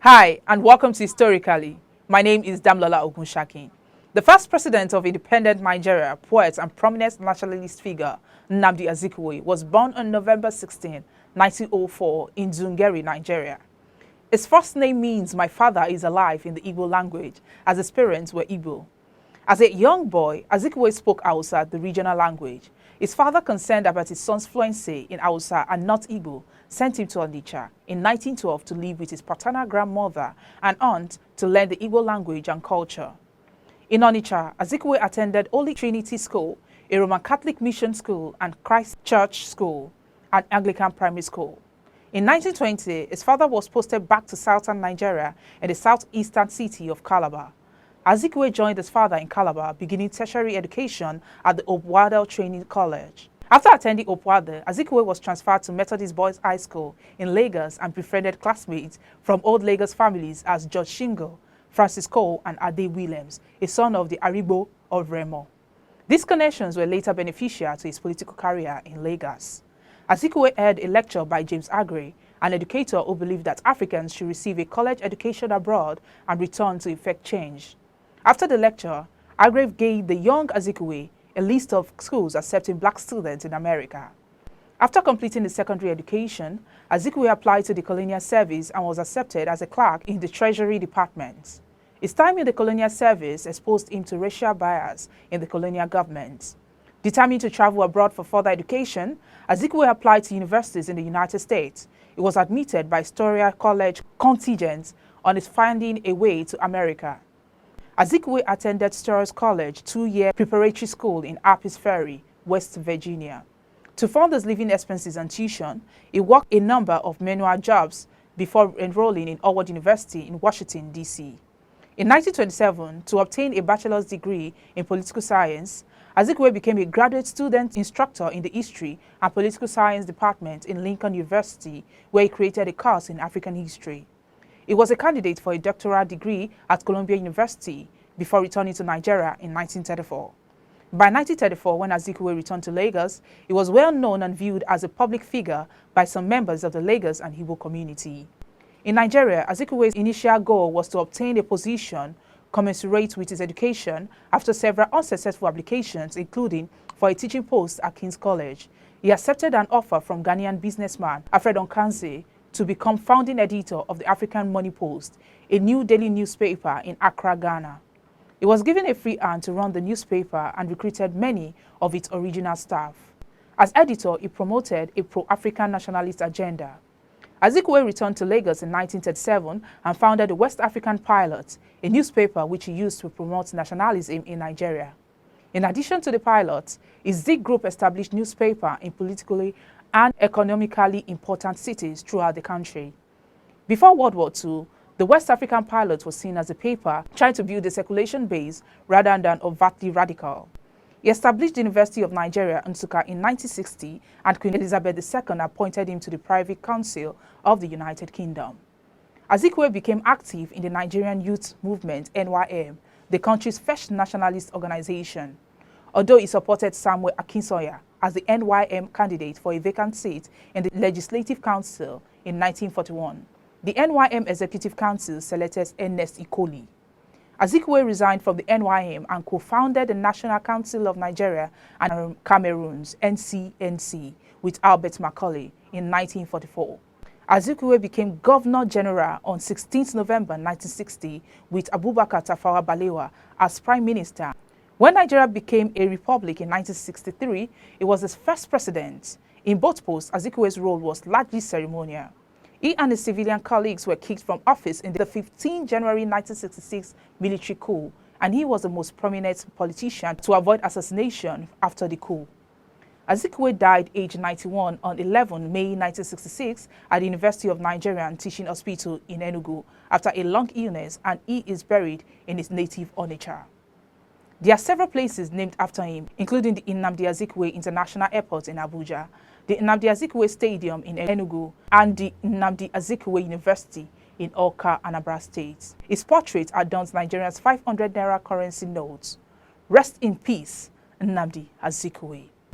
Hi, and welcome to Historically. My name is Damlola Ogunshakin. The first president of independent Nigeria, poet and prominent nationalist figure, Nnamdi Azikiwe, was born on November 16, 1904 in Zungeri, Nigeria. His first name means "my father is alive" in the Igbo language, as his parents were Igbo. As a young boy, Azikiwe spoke Hausa, the regional language. His father, concerned about his son's fluency in Hausa and not Igbo, sent him to Onitsha in 1912 to live with his paternal grandmother and aunt to learn the Igbo language and culture. In Onitsha, Azikiwe attended Holy Trinity School, a Roman Catholic mission school, and Christ Church School, an Anglican primary school. In 1920, his father was posted back to southern Nigeria in the southeastern city of Calabar. Azikiwe joined his father in Calabar, beginning tertiary education at the Obwade Training College. After attending Obwade, Azikiwe was transferred to Methodist Boys High School in Lagos and befriended classmates from old Lagos families as George Shingo, Francis Cole, and Ade Williams, a son of the Aribo of Remo. These connections were later beneficial to his political career in Lagos. Azikiwe heard a lecture by James Aggrey, an educator who believed that Africans should receive a college education abroad and return to effect change. After the lecture, Aggrey gave the young Azikiwe a list of schools accepting black students in America. After completing his secondary education, Azikiwe applied to the Colonial Service and was accepted as a clerk in the Treasury Department. His time in the Colonial Service exposed him to racial bias in the colonial government. Determined to travel abroad for further education, Azikiwe applied to universities in the United States. He was admitted by Astoria College contingent on his finding a way to America. Azikiwe attended Storrs College, two-year preparatory school in Harpers Ferry, West Virginia. To fund his living expenses and tuition, he worked a number of manual jobs before enrolling in Howard University in Washington, D.C. In 1927, to obtain a bachelor's degree in political science, Azikiwe became a graduate student instructor in the History and Political Science Department in Lincoln University, where he created a course in African history. He was a candidate for a doctoral degree at Columbia University before returning to Nigeria in 1934. By 1934, when Azikiwe returned to Lagos, he was well known and viewed as a public figure by some members of the Lagos and Igbo community. In Nigeria, Azikiwe's initial goal was to obtain a position commensurate with his education after several unsuccessful applications, including for a teaching post at King's College. He accepted an offer from Ghanaian businessman Alfred Onkanze to become founding editor of the African Money Post, a new daily newspaper in Accra, Ghana. He was given a free hand to run the newspaper and recruited many of its original staff. As editor, he promoted a pro-African nationalist agenda. Azikiwe returned to Lagos in 1937 and founded the West African Pilot, a newspaper which he used to promote nationalism in Nigeria. In addition to the Pilot, his Zik Group established newspaper in politically and economically important cities throughout the country. Before World War II, the West African Pilot was seen as a paper trying to build a circulation base rather than overtly radical. He established the University of Nigeria, Nsukka, in 1960, and Queen Elizabeth II appointed him to the Privy Council of the United Kingdom. Azikiwe became active in the Nigerian Youth Movement, NYM, the country's first nationalist organization. Although he supported Samuel Akinsoya as the NYM candidate for a vacant seat in the Legislative Council in 1941, the NYM Executive Council selected Ernest Ikoli. Azikiwe resigned from the NYM and co-founded the National Council of Nigeria and Cameroon's NCNC with Albert Macaulay in 1944. Azikiwe became Governor General on 16 November 1960 with Abubakar Tafawa Balewa as Prime Minister. When Nigeria became a republic in 1963, he was its first president. In both posts, Azikiwe's role was largely ceremonial. He and his civilian colleagues were kicked from office in the 15 January 1966 military coup, and he was the most prominent politician to avoid assassination after the coup. Azikiwe died aged 91 on 11 May 1966 at the University of Nigeria Teaching Hospital in Enugu after a long illness, and he is buried in his native Onitsha. There are several places named after him, including the Nnamdi Azikiwe International Airport in Abuja, the Nnamdi Azikiwe Stadium in Enugu, and the Nnamdi Azikiwe University in Awka, Anambra State. His portrait adorns Nigeria's 500 naira currency notes. Rest in peace, Nnamdi Azikiwe.